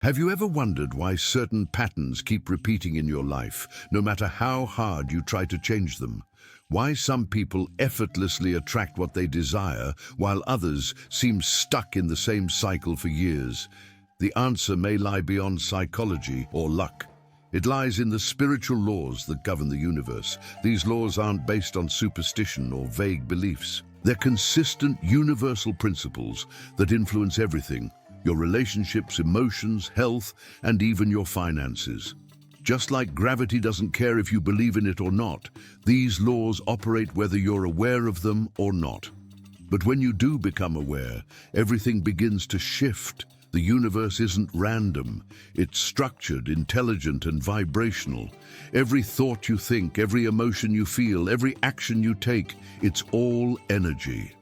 Have you ever wondered why certain patterns keep repeating in your life, no matter how hard you try to change them? Why some people effortlessly attract what they desire, while others seem stuck in the same cycle for years? The answer may lie beyond psychology or luck. It lies in the spiritual laws that govern the universe. These laws aren't based on superstition or vague beliefs. They're consistent, universal principles that influence everything: your relationships, emotions, health, and even your finances. Just like gravity doesn't care if you believe in it or not, these laws operate whether you're aware of them or not. But when you do become aware, everything begins to shift. The universe isn't random. It's structured, intelligent, and vibrational. Every thought you think, every emotion you feel, every action you take, it's all energy.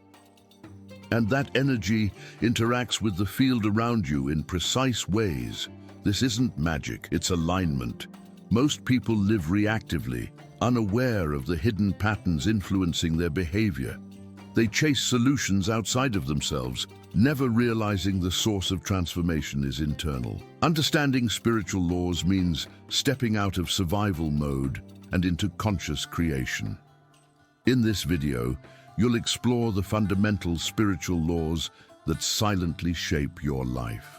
And that energy interacts with the field around you in precise ways. This isn't magic, it's alignment. Most people live reactively, unaware of the hidden patterns influencing their behavior. They chase solutions outside of themselves, never realizing the source of transformation is internal. Understanding spiritual laws means stepping out of survival mode and into conscious creation. In this video, you'll explore the fundamental spiritual laws that silently shape your life.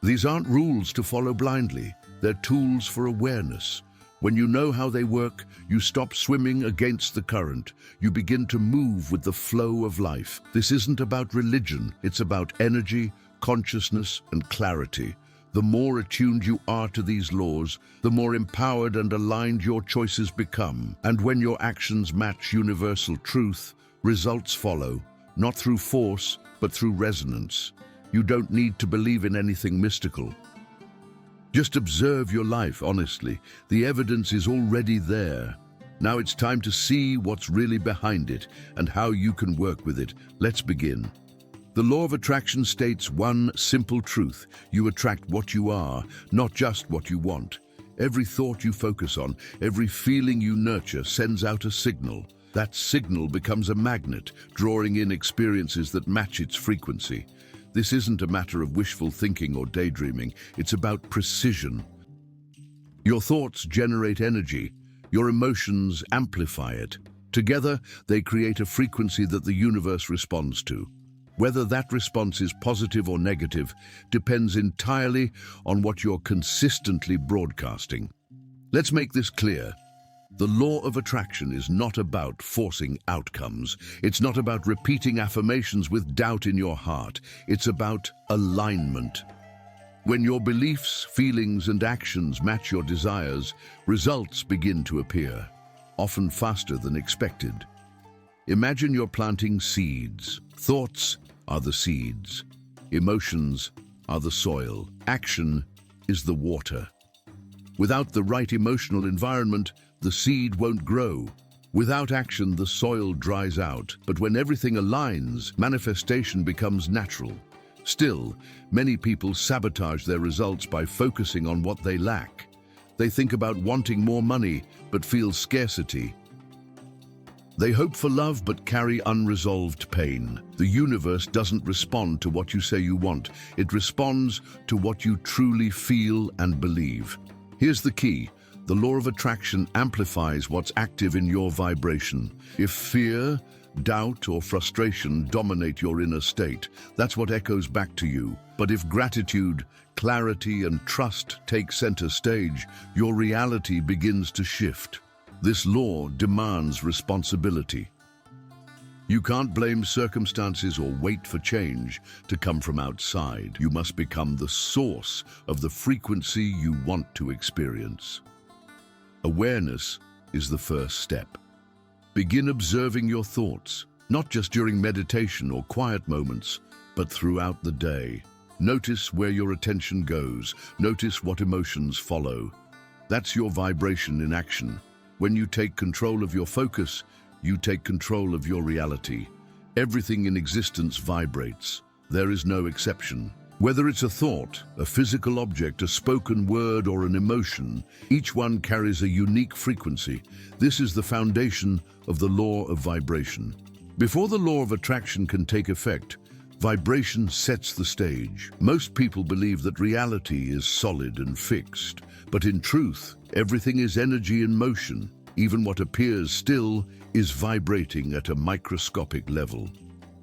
These aren't rules to follow blindly, they're tools for awareness. When you know how they work, you stop swimming against the current. You begin to move with the flow of life. This isn't about religion, it's about energy, consciousness, and clarity. The more attuned you are to these laws, the more empowered and aligned your choices become. And when your actions match universal truth, results follow, not through force, but through resonance. You don't need to believe in anything mystical. Just observe your life honestly. The evidence is already there. Now it's time to see what's really behind it and how you can work with it. Let's begin. The law of attraction states one simple truth: you attract what you are, not just what you want. Every thought you focus on, every feeling you nurture sends out a signal. That signal becomes a magnet, drawing in experiences that match its frequency. This isn't a matter of wishful thinking or daydreaming, it's about precision. Your thoughts generate energy, your emotions amplify it. Together, they create a frequency that the universe responds to. Whether that response is positive or negative depends entirely on what you're consistently broadcasting. Let's make this clear. The law of attraction is not about forcing outcomes. It's not about repeating affirmations with doubt in your heart. It's about alignment. When your beliefs, feelings, and actions match your desires, results begin to appear, often faster than expected. Imagine you're planting seeds. Thoughts are the seeds. Emotions are the soil. Action is the water. Without the right emotional environment, the seed won't grow. Without action, the soil dries out. But when everything aligns, manifestation becomes natural. Still, many people sabotage their results by focusing on what they lack. They think about wanting more money, but feel scarcity. They hope for love, but carry unresolved pain. The universe doesn't respond to what you say you want. It responds to what you truly feel and believe. Here's the key. The law of attraction amplifies what's active in your vibration. If fear, doubt, or frustration dominate your inner state, that's what echoes back to you. But if gratitude, clarity, and trust take center stage, your reality begins to shift. This law demands responsibility. You can't blame circumstances or wait for change to come from outside. You must become the source of the frequency you want to experience. Awareness is the first step. Begin observing your thoughts, not just during meditation or quiet moments, but throughout the day. Notice where your attention goes. Notice what emotions follow. That's your vibration in action. When you take control of your focus, you take control of your reality. Everything in existence vibrates. There is no exception. Whether it's a thought, a physical object, a spoken word, or an emotion, each one carries a unique frequency. This is the foundation of the law of vibration. Before the law of attraction can take effect, Vibration sets the stage. Most people believe that reality is solid and fixed, but in truth, everything is energy in motion. Even what appears still is vibrating at a microscopic level.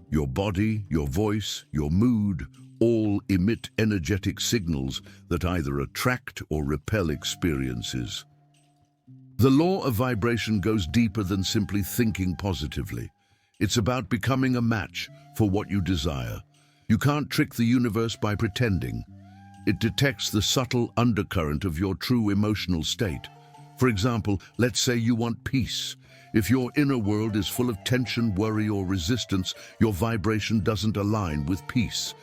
Your body, your voice, your mood, all emit energetic signals that either attract or repel experiences. The law of vibration goes deeper than simply thinking positively. It's about becoming a match for what you desire. You can't trick the universe by pretending. It detects the subtle undercurrent of your true emotional state. For example, let's say you want peace. If your inner world is full of tension, worry, or resistance, your vibration doesn't align with peace.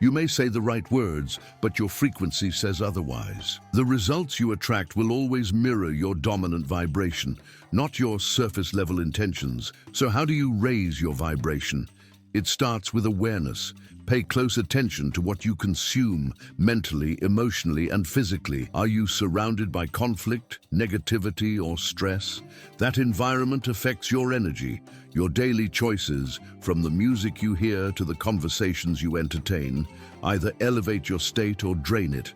You may say the right words, but your frequency says otherwise. The results you attract will always mirror your dominant vibration, not your surface-level intentions. So how do you raise your vibration? It starts with awareness. Pay close attention to what you consume mentally, emotionally, and physically. Are you surrounded by conflict, negativity, or stress? That environment affects your energy, your daily choices, from the music you hear to the conversations you entertain, either elevate your state or drain it.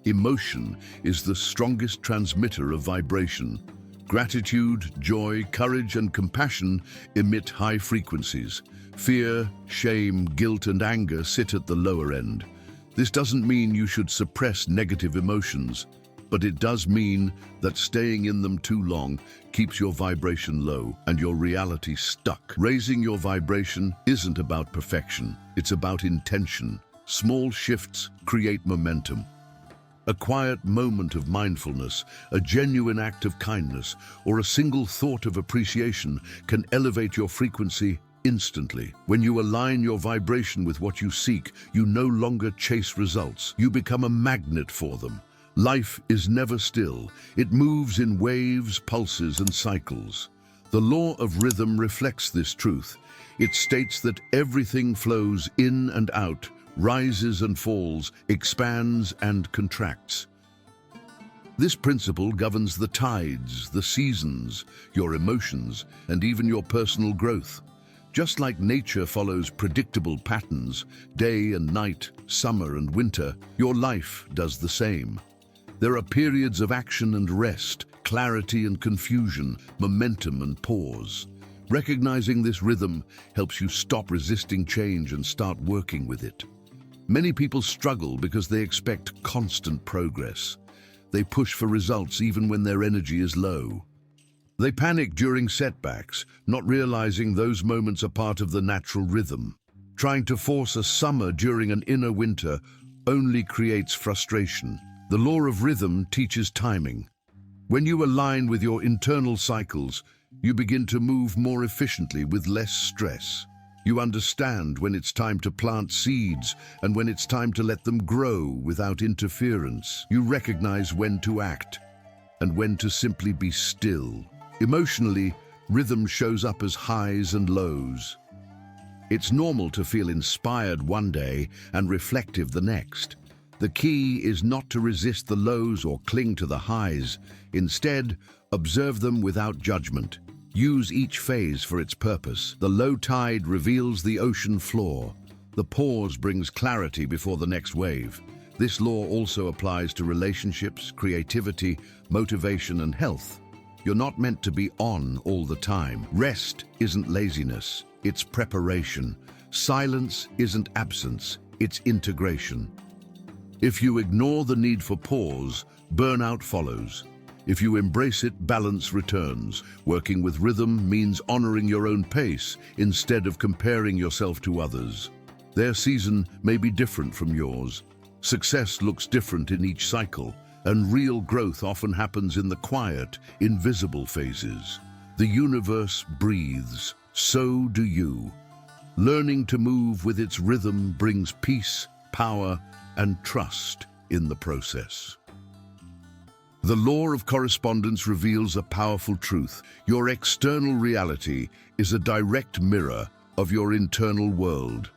Emotion is the strongest transmitter of vibration. Gratitude, joy, courage, and compassion emit high frequencies. Fear, shame, guilt, and anger sit at the lower end. This doesn't mean you should suppress negative emotions, but it does mean that staying in them too long keeps your vibration low and your reality stuck. Raising your vibration isn't about perfection, it's about intention. Small shifts create momentum. A quiet moment of mindfulness, a genuine act of kindness, or a single thought of appreciation can elevate your frequency instantly. When you align your vibration with what you seek, you no longer chase results. You become a magnet for them. Life is never still. It moves in waves, pulses, and cycles. The law of rhythm reflects this truth. It states that everything flows in and out, rises and falls, expands and contracts. This principle governs the tides, the seasons, your emotions, and even your personal growth. Just like nature follows predictable patterns, day and night, summer and winter, your life does the same. There are periods of action and rest, clarity and confusion, momentum and pause. Recognizing this rhythm helps you stop resisting change and start working with it. Many people struggle because they expect constant progress. They push for results even when their energy is low. They panic during setbacks, not realizing those moments are part of the natural rhythm. Trying to force a summer during an inner winter only creates frustration. The law of rhythm teaches timing. When you align with your internal cycles, you begin to move more efficiently with less stress. You understand when it's time to plant seeds and when it's time to let them grow without interference. You recognize when to act and when to simply be still. Emotionally, rhythm shows up as highs and lows. It's normal to feel inspired one day and reflective the next. The key is not to resist the lows or cling to the highs. Instead, observe them without judgment. Use each phase for its purpose. The low tide reveals the ocean floor. The pause brings clarity before the next wave. This law also applies to relationships, creativity, motivation, and health. You're not meant to be on all the time. Rest isn't laziness, it's preparation. Silence isn't absence, it's integration. If you ignore the need for pause, burnout follows. If you embrace it, balance returns. Working with rhythm means honoring your own pace instead of comparing yourself to others. Their season may be different from yours. Success looks different in each cycle, and real growth often happens in the quiet, invisible phases. The universe breathes, so do you. Learning to move with its rhythm brings peace, power, and trust in the process. The law of correspondence reveals a powerful truth. Your external reality is a direct mirror of your internal world.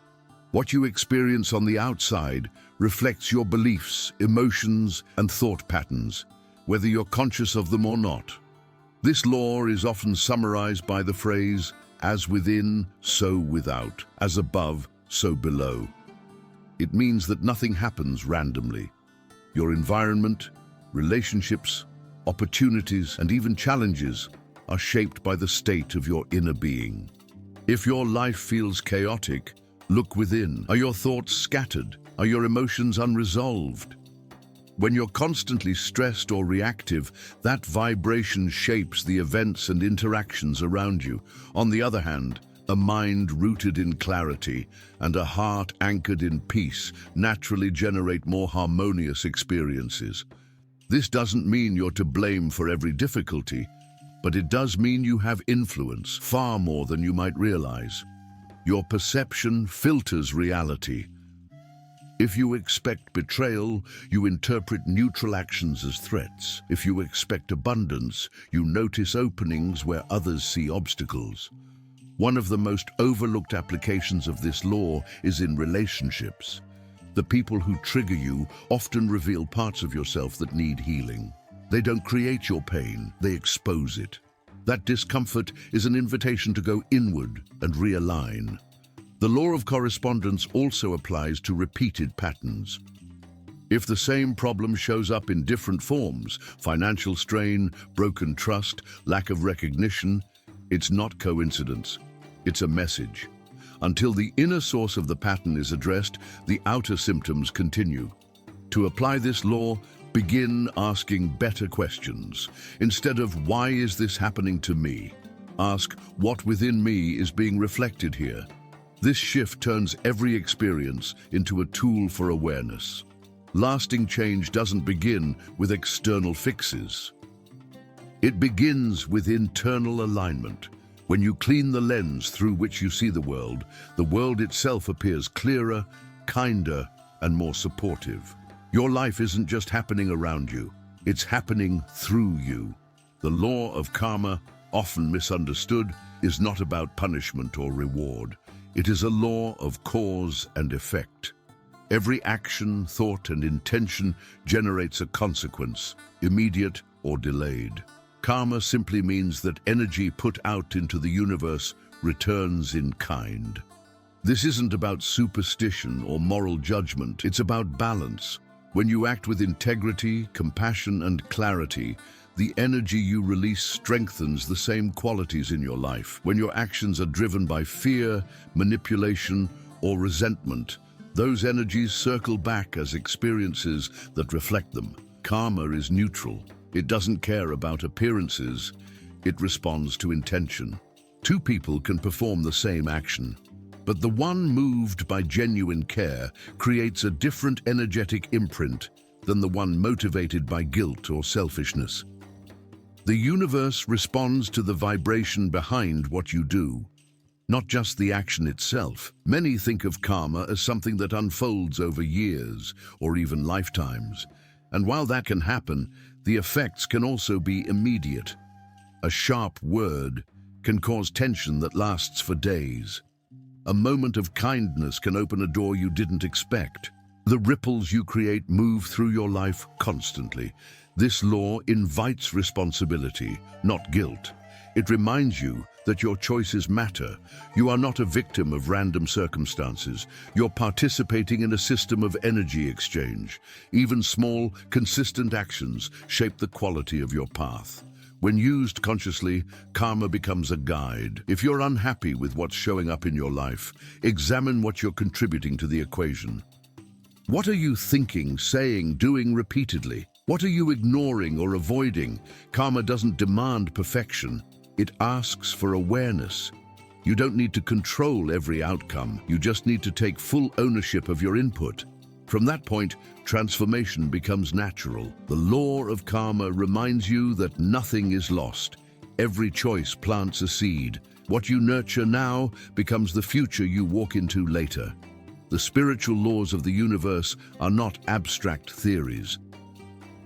What you experience on the outside reflects your beliefs, emotions, and thought patterns, whether you're conscious of them or not. This law is often summarized by the phrase, "As within, so without. As above, so below. It means that nothing happens randomly. Your environment, relationships, opportunities, and even challenges are shaped by the state of your inner being. If your life feels chaotic, look within. Are your thoughts scattered? Are your emotions unresolved? When you're constantly stressed or reactive, that vibration shapes the events and interactions around you. On the other hand, a mind rooted in clarity and a heart anchored in peace naturally generate more harmonious experiences. This doesn't mean you're to blame for every difficulty, but it does mean you have influence, far more than you might realize. Your perception filters reality. If you expect betrayal, you interpret neutral actions as threats. If you expect abundance, you notice openings where others see obstacles. One of the most overlooked applications of this law is in relationships. The people who trigger you often reveal parts of yourself that need healing. They don't create your pain, they expose it. That discomfort is an invitation to go inward and realign. The law of correspondence also applies to repeated patterns. If the same problem shows up in different forms, financial strain, broken trust, lack of recognition, it's not coincidence, it's a message. Until the inner source of the pattern is addressed, the outer symptoms continue. To apply this law, begin asking better questions. Instead of "why is this happening to me?" ask "what within me is being reflected here?" This shift turns every experience into a tool for awareness. Lasting change doesn't begin with external fixes. It begins with internal alignment. When you clean the lens through which you see the world itself appears clearer, kinder, and more supportive. Your life isn't just happening around you, it's happening through you. The law of karma, often misunderstood, is not about punishment or reward. It is a law of cause and effect. Every action, thought, and intention generates a consequence, immediate or delayed. Karma simply means that energy put out into the universe returns in kind. This isn't about superstition or moral judgment, it's about balance. When you act with integrity, compassion, and clarity, the energy you release strengthens the same qualities in your life. When your actions are driven by fear, manipulation, or resentment, those energies circle back as experiences that reflect them. Karma is neutral. It doesn't care about appearances. It responds to intention. Two people can perform the same action, but the one moved by genuine care creates a different energetic imprint than the one motivated by guilt or selfishness. The universe responds to the vibration behind what you do, not just the action itself. Many think of karma as something that unfolds over years or even lifetimes. And while that can happen, the effects can also be immediate. A sharp word can cause tension that lasts for days. A moment of kindness can open a door you didn't expect. The ripples you create move through your life constantly. This law invites responsibility, not guilt. It reminds you that your choices matter. You are not a victim of random circumstances. You're participating in a system of energy exchange. Even small, consistent actions shape the quality of your path. When used consciously, karma becomes a guide. If you're unhappy with what's showing up in your life, examine what you're contributing to the equation. What are you thinking, saying, doing repeatedly? What are you ignoring or avoiding? Karma doesn't demand perfection. It asks for awareness. You don't need to control every outcome. You just need to take full ownership of your input. From that point, transformation becomes natural. The law of karma reminds you that nothing is lost. Every choice plants a seed. What you nurture now becomes the future you walk into later. The spiritual laws of the universe are not abstract theories.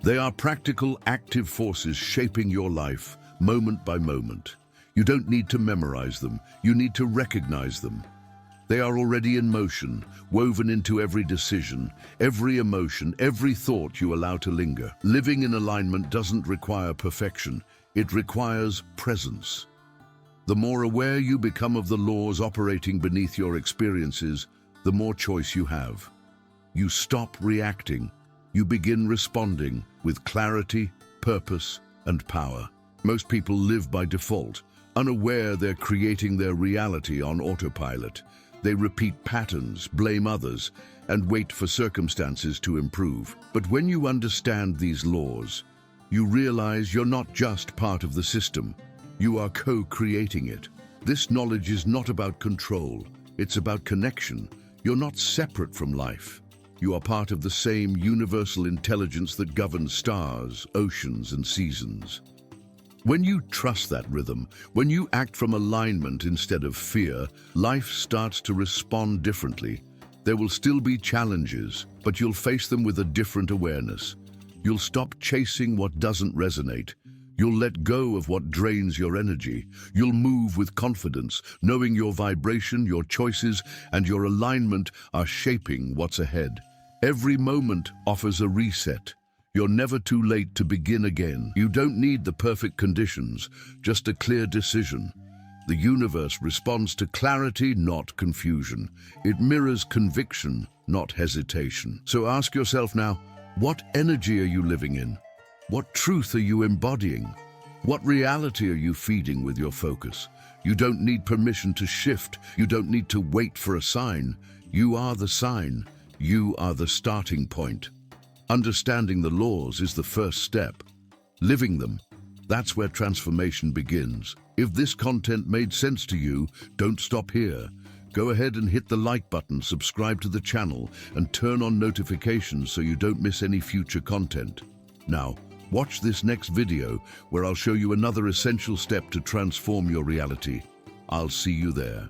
They are practical, active forces shaping your life, moment by moment. You don't need to memorize them. You need to recognize them. They are already in motion, woven into every decision, every emotion, every thought you allow to linger. Living in alignment doesn't require perfection. It requires presence. The more aware you become of the laws operating beneath your experiences, the more choice you have. You stop reacting. You begin responding with clarity, purpose, and power. Most people live by default, unaware they're creating their reality on autopilot. They repeat patterns, blame others, and wait for circumstances to improve. But when you understand these laws, you realize you're not just part of the system. You are co-creating it. This knowledge is not about control. It's about connection. You're not separate from life. You are part of the same universal intelligence that governs stars, oceans, and seasons. When you trust that rhythm, when you act from alignment instead of fear, life starts to respond differently. There will still be challenges, but you'll face them with a different awareness. You'll stop chasing what doesn't resonate. You'll let go of what drains your energy. You'll move with confidence, knowing your vibration, your choices, and your alignment are shaping what's ahead. Every moment offers a reset. You're never too late to begin again. You don't need the perfect conditions, just a clear decision. The universe responds to clarity, not confusion. It mirrors conviction, not hesitation. So ask yourself now, what energy are you living in? What truth are you embodying? What reality are you feeding with your focus? You don't need permission to shift. You don't need to wait for a sign. You are the sign. You are the starting point. Understanding the laws is the first step. Living them, that's where transformation begins. If this content made sense to you, don't stop here. Go ahead and hit the like button, subscribe to the channel, and turn on notifications so you don't miss any future content. Now, watch this next video where I'll show you another essential step to transform your reality. I'll see you there.